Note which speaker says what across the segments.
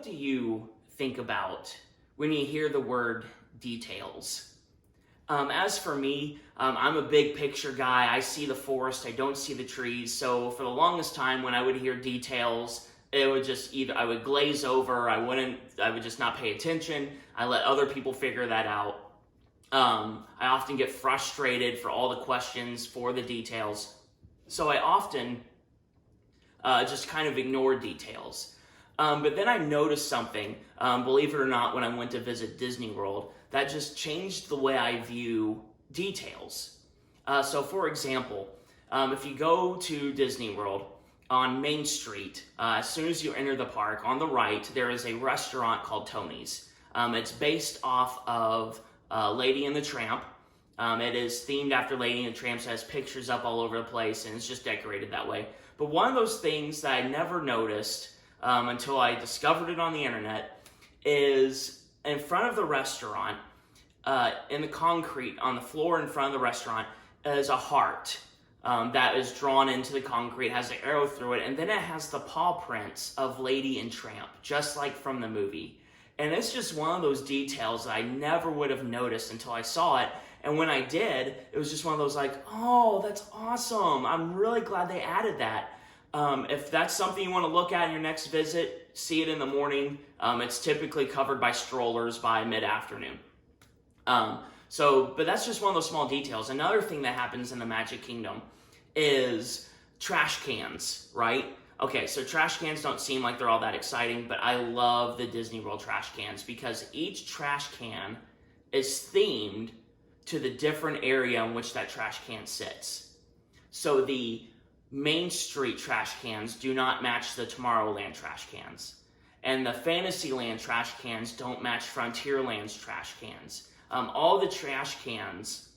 Speaker 1: do you think about when you hear the word details? As for me, I'm a big picture guy. I see the forest, I don't see the trees. So for the longest time, when I would hear details, it would just either I would glaze over, I would just not pay attention. I let other people figure that out. I often get frustrated for all the questions for the details. So I often just kind of ignore details. But then I noticed something, believe it or not, when I went to visit Disney World, that just changed the way I view details. So for example, if you go to Disney World on Main Street, as soon as you enter the park, on the right, there is a restaurant called Tony's. It's based off of Lady and the Tramp. It is themed after Lady and the Tramp, so it has pictures up all over the place, and it's just decorated that way. But one of those things that I never noticed until I discovered it on the internet is in front of the restaurant, in the concrete, on the floor in front of the restaurant, is a heart that is drawn into the concrete, has an arrow through it, and then it has the paw prints of Lady and Tramp, just like from the movie. And it's just one of those details that I never would have noticed until I saw it. And when I did, it was just one of those like, oh, that's awesome. I'm really glad they added that. If that's something you want to look at in your next visit, see it in the morning. It's typically covered by strollers by mid-afternoon. But that's just one of those small details. Another thing that happens in the Magic Kingdom is trash cans, right? Okay, so trash cans don't seem like they're all that exciting, but I love the Disney World trash cans because each trash can is themed to the different area in which that trash can sits. So the Main Street trash cans do not match the Tomorrowland trash cans. And the Fantasyland trash cans don't match Frontierland's trash cans. All the trash cans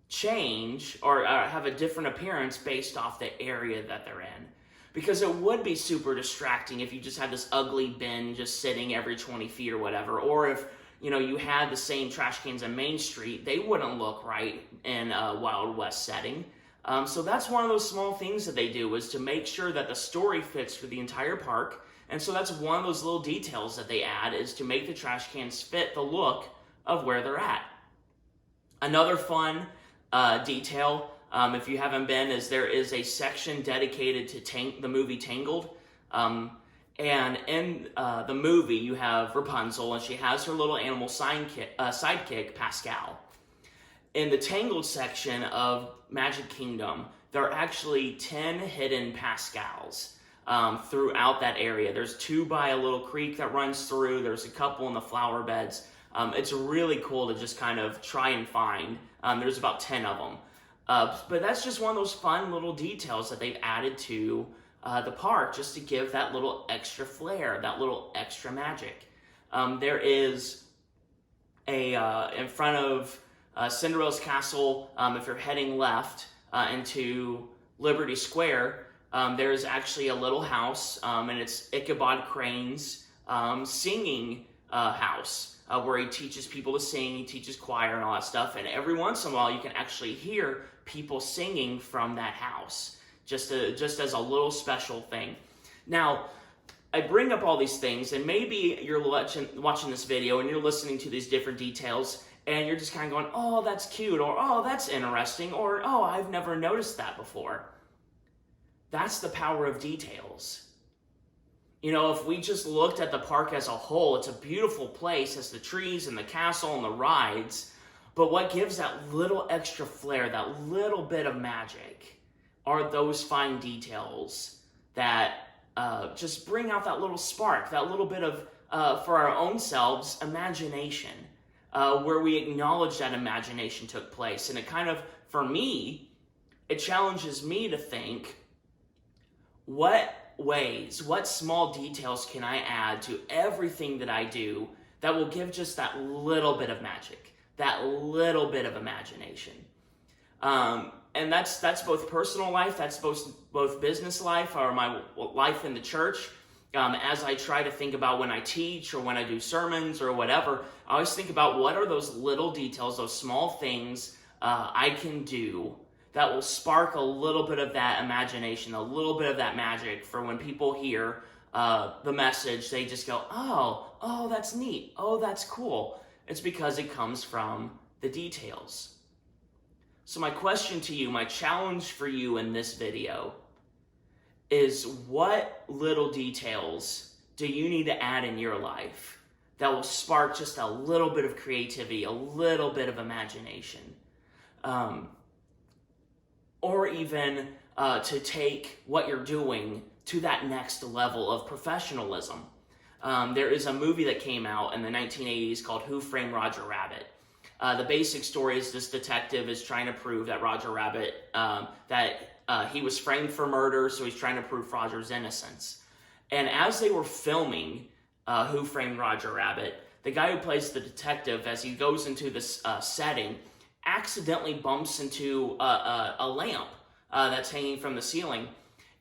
Speaker 1: change or have a different appearance based off the area that they're in. Because it would be super distracting if you just had this ugly bin just sitting every 20 feet or whatever. Or if, you had the same trash cans on Main Street, they wouldn't look right in a Wild West setting. So that's one of those small things that they do, is to make sure that the story fits for the entire park. And so that's one of those little details that they add, is to make the trash cans fit the look of where they're at. Another fun detail, if you haven't been, is there is a section dedicated to the movie Tangled. And in the movie, you have Rapunzel, and she has her little animal sidekick, Pascal. In the Tangled section of Magic Kingdom, there are actually 10 hidden Pascals throughout that area. There's 2 by a little creek that runs through. There's a couple in the flower beds. It's really cool to just kind of try and find. There's about 10 of them. But that's just one of those fun little details that they've added to the park, just to give that little extra flair, that little extra magic. There is in front of Cinderella's castle, if you're heading left into Liberty Square, there's actually a little house, and it's Ichabod Crane's singing house, where he teaches people to sing, he teaches choir and all that stuff, and every once in a while you can actually hear people singing from that house, just as a little special thing. Now, I bring up all these things, and maybe you're watching this video and you're listening to these different details, and you're just kind of going, oh, that's cute, or oh, that's interesting, or oh, I've never noticed that before. That's the power of details. If we just looked at the park as a whole, it's a beautiful place, has the trees and the castle and the rides, but what gives that little extra flair, that little bit of magic, are those fine details that just bring out that little spark, that little bit of, for our own selves, imagination. Where we acknowledge that imagination took place. And it kind of, for me, it challenges me to think, what small details can I add to everything that I do that will give just that little bit of magic, that little bit of imagination? And that's both personal life, that's both business life, or my life in the church. As I try to think about when I teach or when I do sermons or whatever, I always think about what are those little details, those small things I can do that will spark a little bit of that imagination, a little bit of that magic for when people hear the message, they just go, oh, that's neat. Oh, that's cool. It's because it comes from the details. So my question to you, my challenge for you in this video is, what little details do you need to add in your life that will spark just a little bit of creativity, a little bit of imagination? Or even to take what you're doing to that next level of professionalism. There is a movie that came out in the 1980s called Who Framed Roger Rabbit? The basic story is this detective is trying to prove that Roger Rabbit, he was framed for murder, so he's trying to prove Roger's innocence. And as they were filming Who Framed Roger Rabbit, the guy who plays the detective, as he goes into this setting, accidentally bumps into a lamp that's hanging from the ceiling.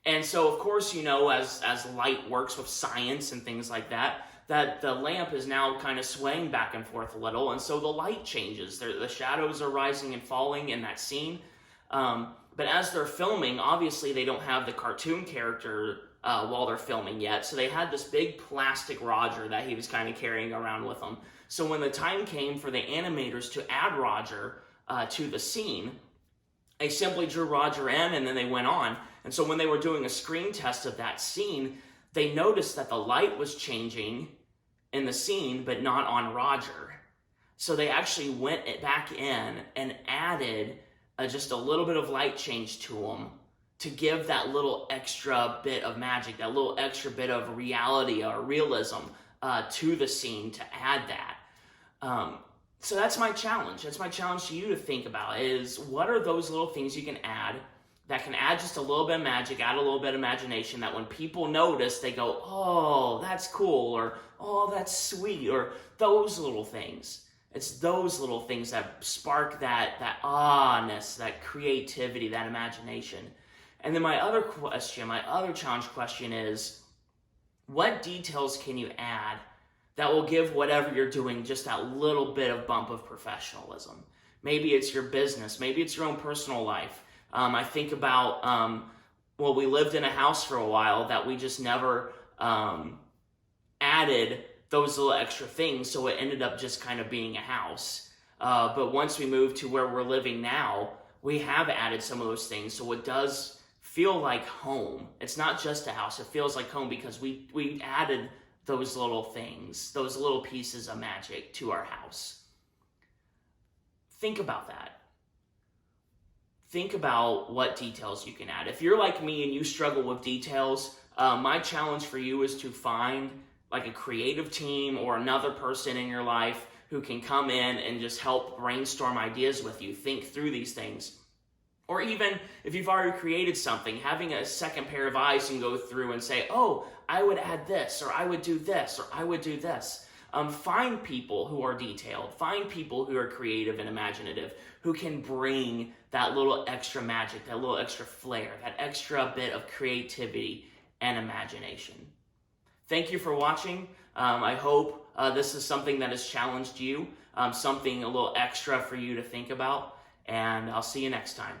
Speaker 1: And so, of course, as light works with science and things like that, that the lamp is now kind of swaying back and forth a little, and so the light changes. The shadows are rising and falling in that scene. But as they're filming, obviously they don't have the cartoon character while they're filming yet, so they had this big plastic Roger that he was kind of carrying around with him. So when the time came for the animators to add Roger to the scene, they simply drew Roger in and then they went on. And so when they were doing a screen test of that scene, they noticed that the light was changing in the scene, but not on Roger. So they actually went back in and added just a little bit of light change to him to give that little extra bit of magic, that little extra bit of reality or realism to the scene to add that. So that's my challenge. That's my challenge to you to think about, is what are those little things you can add that can add just a little bit of magic, add a little bit of imagination, that when people notice, they go, oh, that's cool, or oh, that's sweet, or those little things. It's those little things that spark that awness, that creativity, that imagination. And then my other challenge question is, what details can you add that will give whatever you're doing just that little bit of bump of professionalism? Maybe it's your business. Maybe it's your own personal life. I think about, we lived in a house for a while that we just never added those little extra things, so it ended up just kind of being a house. But once we moved to where we're living now, we have added some of those things, so it does feel like home. It's not just a house, it feels like home because we added those little things, those little pieces of magic to our house. Think about that. Think about what details you can add. If you're like me and you struggle with details, my challenge for you is to find like a creative team or another person in your life who can come in and just help brainstorm ideas with you, think through these things. Or even if you've already created something, having a second pair of eyes and go through and say, oh, I would add this, or I would do this, or I would do this. Find people who are detailed. Find people who are creative and imaginative, who can bring that little extra magic, that little extra flair, that extra bit of creativity and imagination. Thank you for watching. I hope this is something that has challenged you, something a little extra for you to think about, and I'll see you next time.